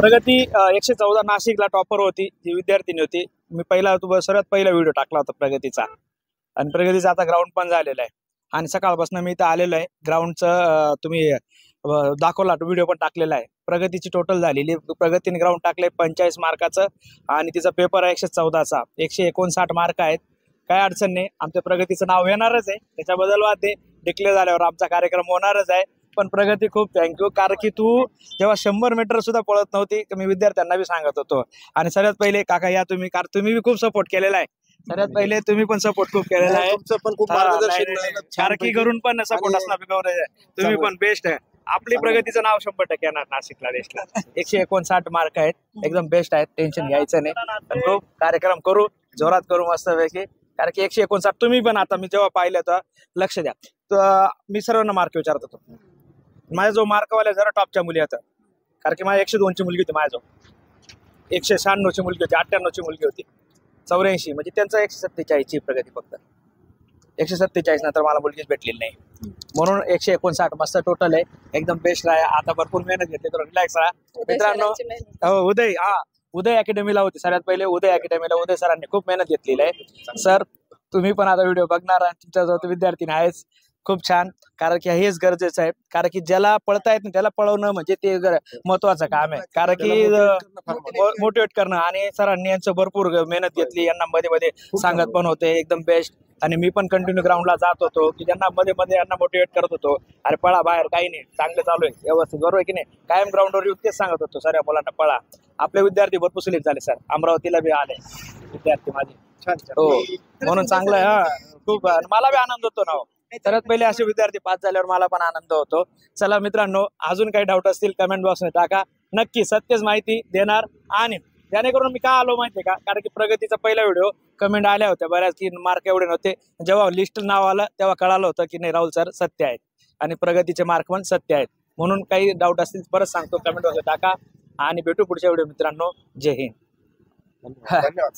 प्रगती 114 नाशिकला टॉपर होती, ती विद्यार्थिनी होती. मी सर्वात पहिला व्हिडिओ टाकला होता प्रगतीचा. आणि प्रगतीचा आता ग्राउंड पण झालेला आहे. आणि सकाळपासून मी इथं आलेलो आहे. ग्राउंडचं तुम्ही दाखवला व्हिडिओ पण टाकलेला आहे. प्रगतीची टोटल झालेली, प्रगतीने ग्राउंड टाकले 45 मार्काचं आणि तिचा पेपर आहे 114चा. 159 मार्क आहेत. काय अडचण नाही, आमच्या प्रगतीचं नाव येणारच आहे. त्याच्याबद्दल वाद डिक्लेअर झाल्यावर आमचा कार्यक्रम होणारच आहे. पण प्रगती खूप थँक्यू, कारण की तू जेव्हा 100 मीटर सुद्धा पळत नव्हती, मी विद्यार्थ्यांना बी सांगत होतो. आणि सगळ्यात पहिले काका या तुम्ही, कारण तुम्ही बी खूप सपोर्ट केलेला आहे. सगळ्यात पहिले तुम्ही पण सपोर्ट खूप केलेला आहे. कारकी करून पण सपोर्ट असणार, तुम्ही पण बेस्ट आहे. आपली प्रगतीचं नाव 100% येणार नाशिकला, देशला. 159 मार्क आहेत, एकदम बेस्ट आहेत, टेन्शन घ्यायचं नाही. खूप कार्यक्रम करू, जोरात करू मस्त पैकी. कारण की 159 तुम्ही पण, आता मी जेव्हा पाहिलं तर लक्ष द्या, तर मी सर्वांना मार्क विचारत होतो. माझ्या जो मार्कवाल्या जरा टॉपच्या मुली होत्या, कारण की माझ्या 102 ची मुलगी होती, माझ्या जो 196 ची मुलगी होती, 98 ची मुलगी होती, 84 म्हणजे त्यांचं 147 ची प्रगती. फक्त 147 नंतर मला मुलगीच भेटलेली नाही, म्हणून 159 मस्त टोटल आहे, एकदम बेस्ट आहे. आता भरपूर मेहनत घेतली तर रिलॅक्स राहा मित्रांनो. उदय अकॅडमीला होती सगळ्यात पहिले. उदय अकॅडमीला उदय सरांनी खूप मेहनत घेतलेली आहे. सर तुम्ही पण आता व्हिडिओ बघणार आणि तुमच्या विद्यार्थी आहेच, खूप छान. कारण की हेच गरजेचं आहे, कारण की ज्याला पळता येत नाही त्याला पळवणं म्हणजे ते महत्वाचं काम आहे. कारण की मोटिवेट करणं, आणि सरांनी यांचं भरपूर मेहनत घेतली, यांना मध्ये मध्ये सांगत पण होते, एकदम बेस्ट. आणि मी पण कंटिन्यू ग्राउंडला जात होतो, की ज्यांना मध्ये मध्ये यांना मोटिवेट करत होतो, अरे पळा बाहेर, काही नाही, चांगलं चालू आहे, व्यवस्थित, बरोबर आहे की नाही. कायम ग्राउंडवर येऊन तेच सांगत होतो सर, या मुलांना पळा. आपले विद्यार्थी भरपूर सिलेक्ट झाले सर, अमरावतीला बी आले विद्यार्थी माझे. हो, म्हणून चांगलं आहे. हा, खूप मला बी आनंद होतो ना. सर्वात पहिले असे विद्यार्थी पास झाल्यावर मला पण आनंद होतो. चला मित्रांनो, अजून काही डाऊट असतील कमेंट बॉक्समध्ये टाका, नक्की सत्यच माहिती देणार. आणि त्यानेकरून मी का आलो माहितीये का, कारण की प्रगतीचा पहिला व्हिडिओ कमेंट आल्या होत्या बऱ्याच, की मार्क एवढे नव्हते. जेव्हा लिस्ट नाव आलं तेव्हा कळालं होतं की नाही, राहुल सर सत्य आहेत आणि प्रगतीचे मार्क पण सत्य आहेत. म्हणून काही डाऊट असतील परत सांगतो, कमेंट बॉक्समध्ये टाका. आणि भेटू पुढच्या व्हिडिओ मित्रांनो. जय हिंद. धन्यवाद.